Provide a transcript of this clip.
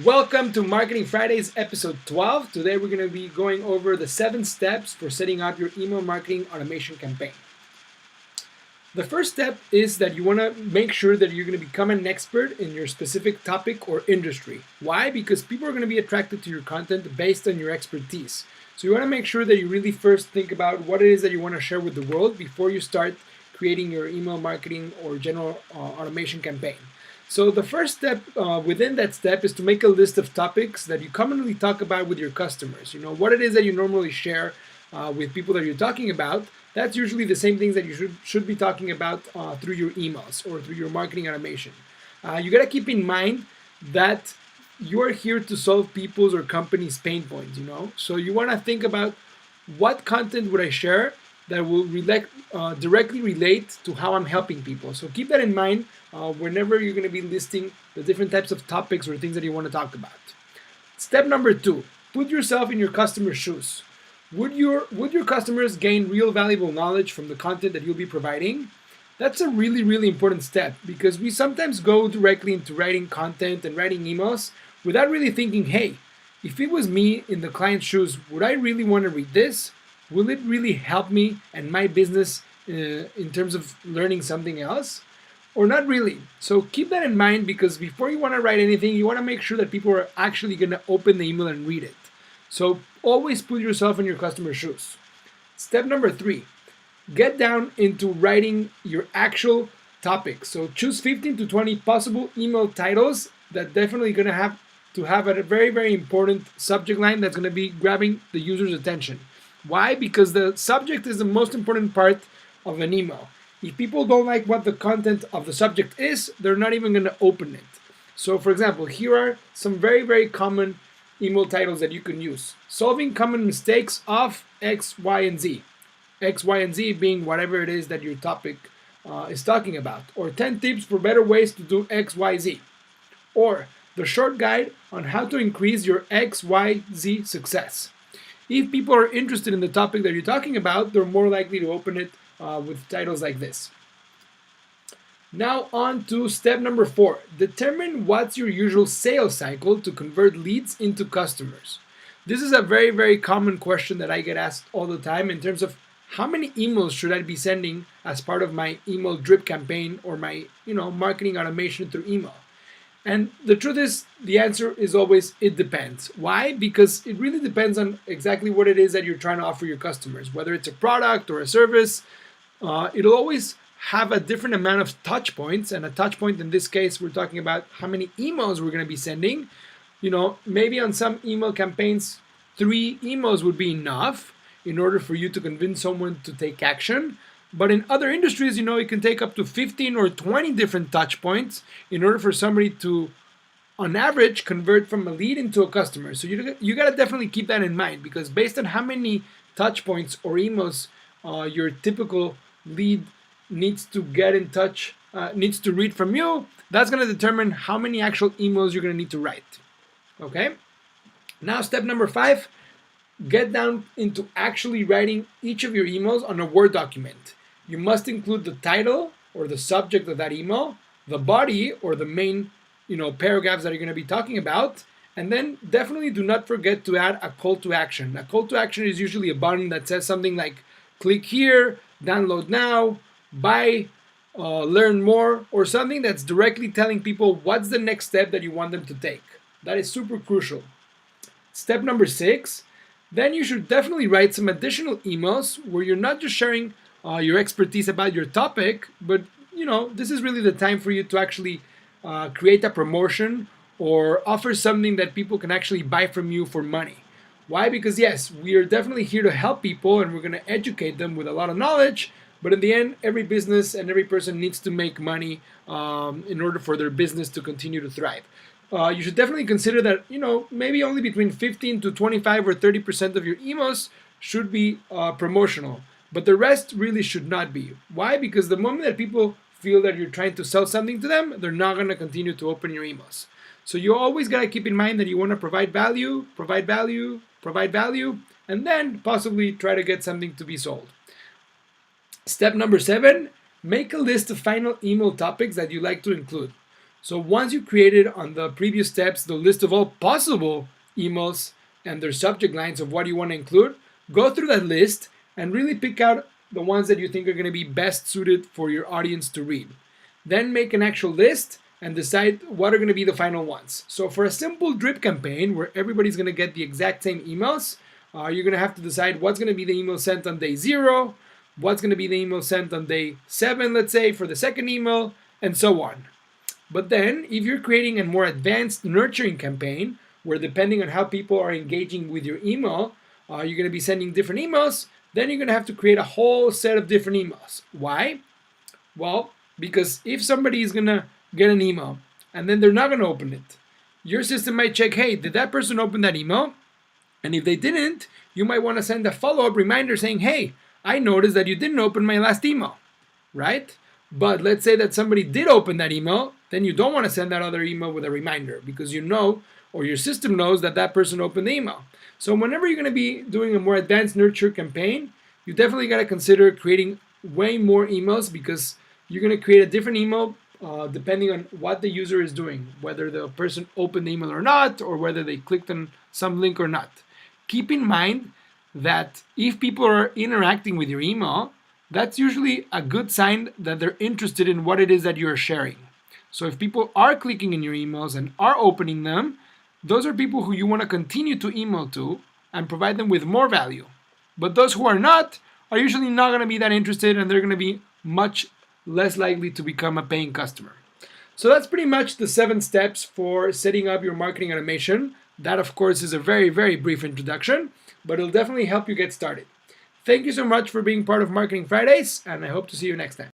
Welcome to Marketing Fridays, episode 12. Today we're going to be going over the 7 steps for setting up your email marketing automation campaign. The first step is that you want to make sure that you're going to become an expert in your specific topic or industry. Why? Because people are going to be attracted to your content based on your expertise. So you want to make sure that you really first think about what it is that you want to share with the world before you start creating your email marketing or general automation campaign. So the first step within that step is to make a list of topics that you commonly talk about with your customers. You know, what it is that you normally share with people that you're talking about. That's usually the same things that you should be talking about through your emails or through your marketing automation. You got to keep in mind that you are here to solve people's or companies' pain points, you know? So you want to think about what content would I share that will directly relate to how I'm helping people. So keep that in mind whenever you're going to be listing the different types of topics or things that you want to talk about. Step number 2, put yourself in your customer's shoes. Would your customers gain real valuable knowledge from the content that you'll be providing? That's a really important step because we sometimes go directly into writing content and writing emails without really thinking, hey, if it was me in the client's shoes, would I really want to read this? Will it really help me and my business in terms of learning something else? Or not really. So keep that in mind because before you want to write anything, you want to make sure that people are actually going to open the email and read it. So always put yourself in your customer's shoes. Step number 3, get down into writing your actual topic. So choose 15 to 20 possible email titles that definitely going to have a very important subject line that's going to be grabbing the user's attention. Why? Because the subject is the most important part of an email. If people don't like what the content of the subject is, they're not even going to open it. So for example, here are some very common email titles that you can use. Solving common mistakes of X, Y, and Z. X, Y, and Z being whatever it is that your topic is talking about. Or 10 tips for better ways to do X, Y, Z. Or the short guide on how to increase your X, Y, Z success. If people are interested in the topic that you're talking about, they're more likely to open it with titles like this. Now on to step number 4. Determine what's your usual sales cycle to convert leads into customers. This is a very common question that I get asked all the time in terms of how many emails should I be sending as part of my email drip campaign or my marketing automation through email. And the truth is, the answer is always, it depends. Why? Because it really depends on exactly what it is that you're trying to offer your customers, whether it's a product or a service. It'll always have a different amount of touch points, and a touch point in this case, we're talking about how many emails we're going to be sending. Maybe on some email campaigns, 3 emails would be enough in order for you to convince someone to take action. But in other industries, it can take up to 15 or 20 different touch points in order for somebody to, on average, convert from a lead into a customer. So you got to definitely keep that in mind because based on how many touch points or emails your typical lead needs to get in touch, needs to read from you, that's going to determine how many actual emails you're going to need to write. Okay? Now, step number 5, get down into actually writing each of your emails on a Word document. You must include the title or the subject of that email, the body or the main, paragraphs that you're going to be talking about, and then definitely do not forget to add a call to action. A call to action is usually a button that says something like click here, download now, buy, learn more, or something that's directly telling people what's the next step that you want them to take. That is super crucial. Step number 6, then you should definitely write some additional emails where you're not just sharing your expertise about your topic, but this is really the time for you to actually create a promotion or offer something that people can actually buy from you for money. Why? Because yes, we are definitely here to help people and we're going to educate them with a lot of knowledge, but in the end, every business and every person needs to make money in order for their business to continue to thrive. You should definitely consider that, maybe only between 15 to 25 or 30% of your emails should be promotional, but the rest really should not be. Why? Because the moment that people feel that you're trying to sell something to them, they're not going to continue to open your emails. So you always got to keep in mind that you want to provide value, and then possibly try to get something to be sold. Step number 7, make a list of final email topics that you like to include. So once you created on the previous steps the list of all possible emails and their subject lines of what you want to include, go through that list and really pick out the ones that you think are going to be best suited for your audience to read. Then make an actual list and decide what are going to be the final ones. So for a simple drip campaign where everybody's going to get the exact same emails, you're going to have to decide what's going to be the email sent on day 0, what's going to be the email sent on day 7, let's say, for the second email, and so on. But then, if you're creating a more advanced nurturing campaign, where depending on how people are engaging with your email, you're going to be sending different emails, then you're going to have to create a whole set of different emails. Why? Well, because if somebody is going to get an email and then they're not going to open it, your system might check, hey, did that person open that email? And if they didn't, you might want to send a follow-up reminder saying, hey, I noticed that you didn't open my last email, right? But let's say that somebody did open that email, then you don't want to send that other email with a reminder because you know, or your system knows, that that person opened the email. So whenever you're going to be doing a more advanced nurture campaign, you definitely got to consider creating way more emails, because you're going to create a different email depending on what the user is doing, whether the person opened the email or not, or whether they clicked on some link or not. Keep in mind that if people are interacting with your email, that's usually a good sign that they're interested in what it is that you're sharing. So if people are clicking in your emails and are opening them, those are people who you want to continue to email to and provide them with more value. But those who are not are usually not going to be that interested, and they're going to be much less likely to become a paying customer. So that's pretty much the 7 steps for setting up your marketing automation. That, of course, is a very, very brief introduction, but it'll definitely help you get started. Thank you so much for being part of Marketing Fridays, and I hope to see you next time.